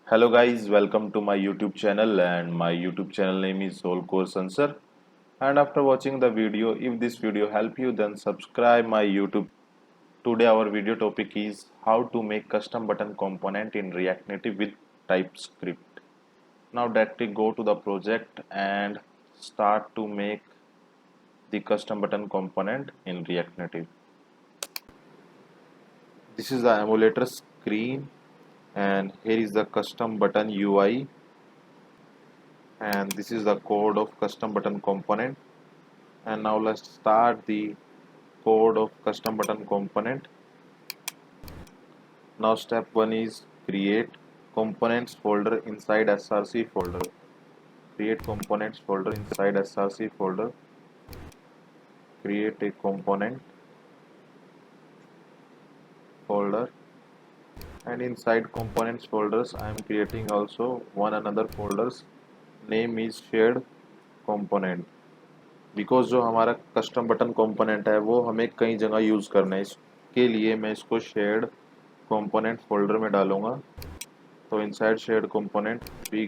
Hello guys, welcome to my YouTube channel, and my YouTube channel name is Soul Core Answer. And after watching the video, if this video help you, then subscribe my YouTube. Today our video topic is how to make custom button component in React Native with TypeScript. Now directly go to the project and start to make the custom button component in React Native. This is the emulator screen, and here is the custom button UI, and this is the code of custom button component. And now let's start the code of custom button component. Now step 1 is create components folder inside src folder. Create components folder inside src folder. Create a component folder, and inside components folders I am creating also one another folders. Name is shared component, because जो हमारा custom button component है वो हमें कई जगह use करना है। इसके लिए मैं इसको शेयर्ड कंपोनेंट फोल्डर में डालूंगा। तो inside shared component we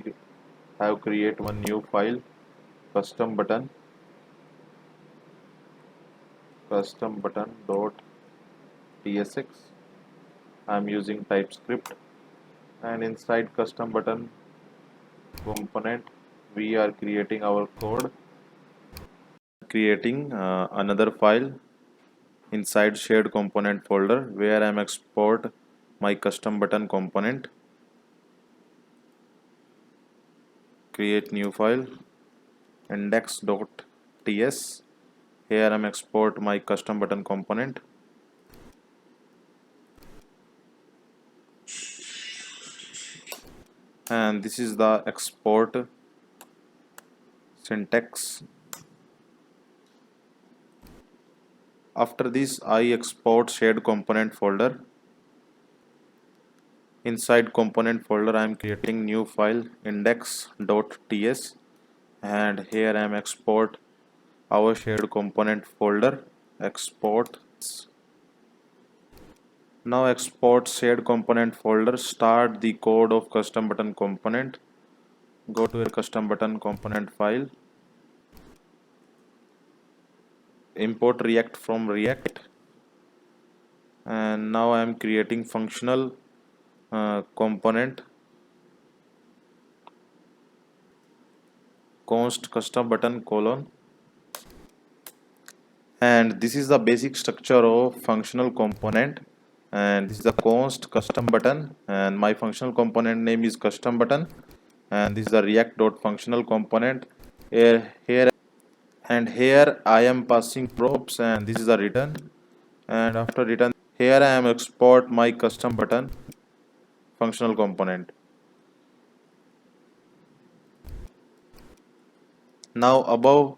have create one new file custom button dot tsx. I am using typescript, and inside custom button component we are creating our code, creating another file inside shared component folder where I am export my custom button component. Create new file index.ts. Here I am export my custom button component. And this is the export syntax. After this I export shared component folder. Inside component folder I am creating new file index.ts, and here I am export our shared component folder. Export. Now export shared component folder. Start the code of custom button component. Go to your custom button component file. Import React from React, and now I am creating functional component const custom button colon, and this is the basic structure of functional component. And this is the const custom button, and my functional component name is custom button, and this is the react dot functional component. Here and here I am passing props, and this is the return. And after return, here I am export my custom button functional component. Now above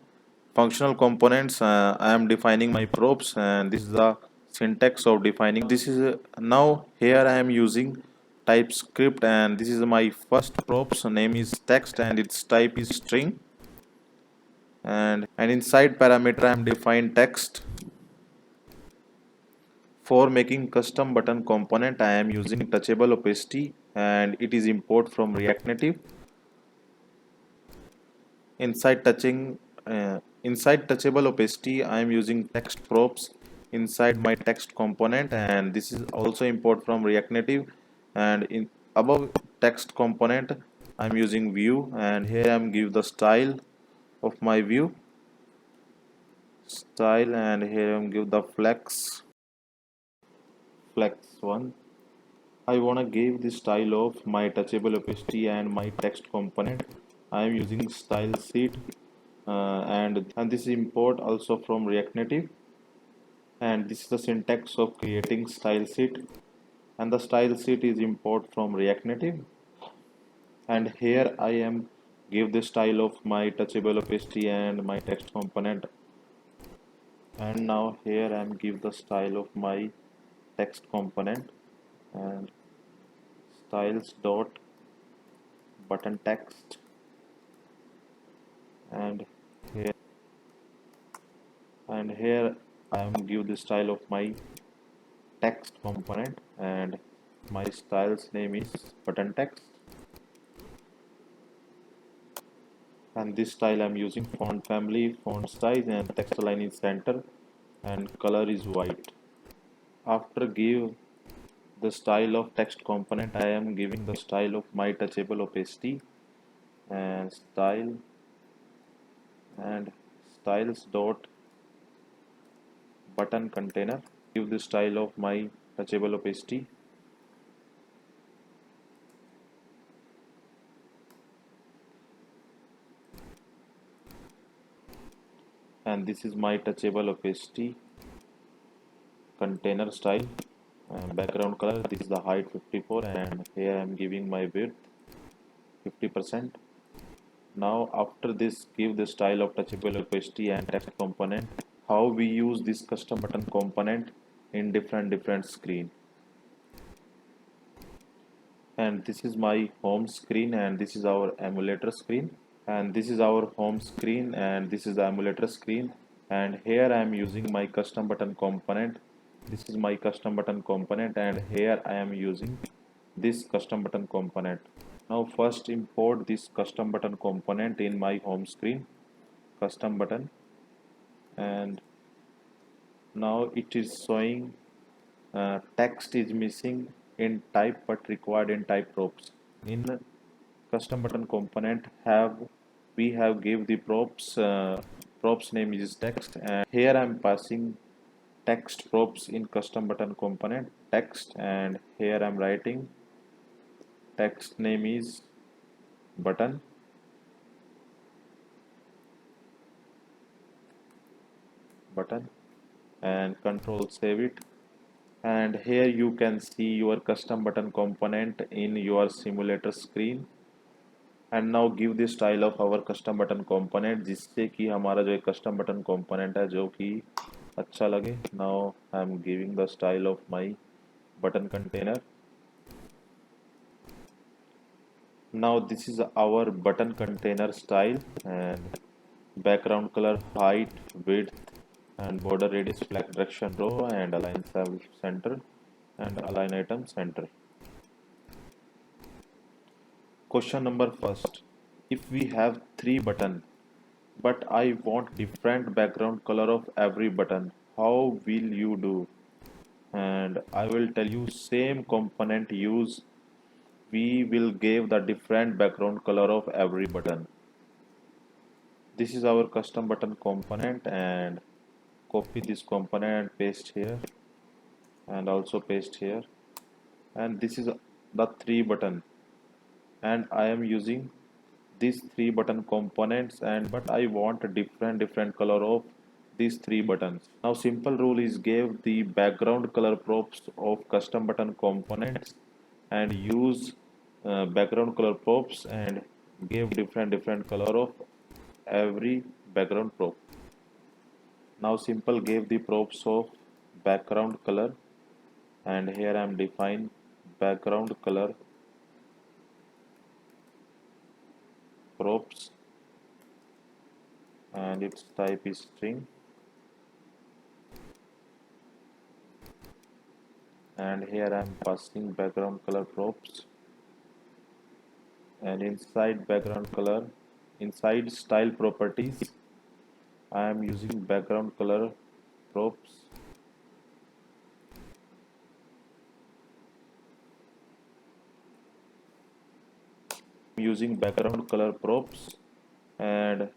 functional components I am defining my props, and this is the syntax of defining. This is now here I am using TypeScript, and this is my first props name is text and its type is string, and inside parameter I am defined text. For making custom button component I am using touchable opacity, and it is import from React Native. Inside touchable opacity I am using text props inside my text component, and this is also import from React Native. And in above text component I am using view, and here I am give the style of my view style, and here I am give the flex 1. I wanna give the style of my touchable opacity and my text component. I am using style sheet, and this is import also from React Native. And this is the syntax of creating style sheet, and the style sheet is import from React Native. And here I am give the style of my touchable opacity and my text component, and now here I am give the style of my text component, and styles dot button text, and here I am give the style of my text component, and my styles name is button text. And this style I'm using font family, font size, and text line is center and color is white. After give the style of text component, I am giving the style of my touchable opacity and style and styles dot button container. Give the style of my touchable opacity and this is my touchable opacity container style. Background color, this is the height 54 and here I am giving my width 50%. Now after this, give the style of touchable opacity and text component. How we use this custom button component in different screen. And this is my home screen and this is our emulator screen. And this is our home screen and this is the emulator screen. And here I am using my custom button component. This is my custom button component and here I am using this custom button component. Now first import this custom button component in my home screen, custom button, and now it is showing text is missing in type but required in type props. In custom button component we have give the props name is text and here I am passing text props in custom button component text and here I am writing text name is button and control save it. And here you can see your custom button component in your simulator screen. And now give the style of our custom button component जिससे कि हमारा जो एक custom button component है जो कि अच्छा लगे. Now I am giving the style of my button container. Now this is our button container style and background color, height, width and border radius, flag direction row and align cell center and align item center. Question number first. If we have 3 buttons but I want different background color of every button, how will you do? And I will tell you same component use. We will give the different background color of every button. This is our custom button component and copy this component, paste here and also paste here. And this is the 3 button and I am using these 3 button components and but I want a different color of these 3 buttons. Now simple rule is give the background color props of custom button components and use background color props and give different color of every background prop. Now simple gave the props of background color and here I am define background color props and its type is string and here I am passing background color props and inside background color inside style properties I am using background color props using background color props and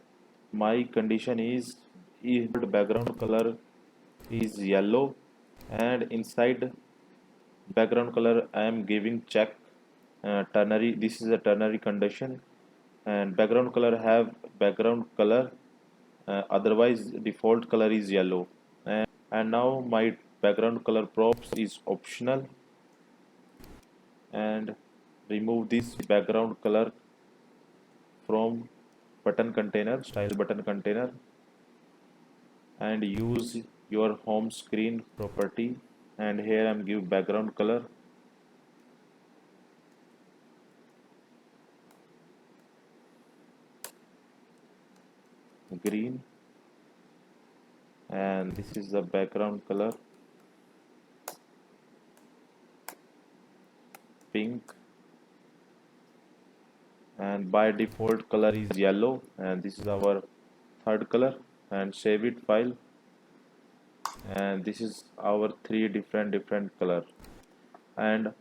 my condition is if background color is yellow and inside background color I am giving check ternary. This is a ternary condition and background color have background color otherwise default color is yellow and now my background color props is optional and remove this background color from button container style button container and use your home screen property and here I'm give background color green and this is the background color pink and by default color is yellow, and this is our third color. And save it file, and this is our three different color. and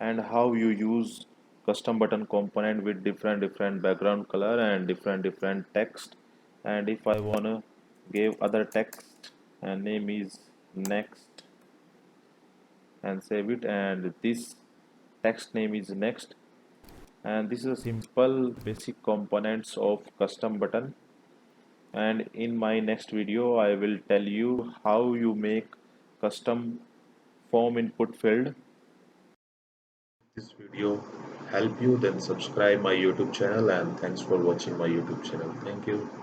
and how you use custom button component with different background color and different text. And if I wanna give other text and name is next, and save it, and this text name is next. And this is a simple basic components of custom button. And in my next video I will tell you how you make custom form input field. This video help you, then subscribe my YouTube channel, and thanks for watching my YouTube channel. Thank you.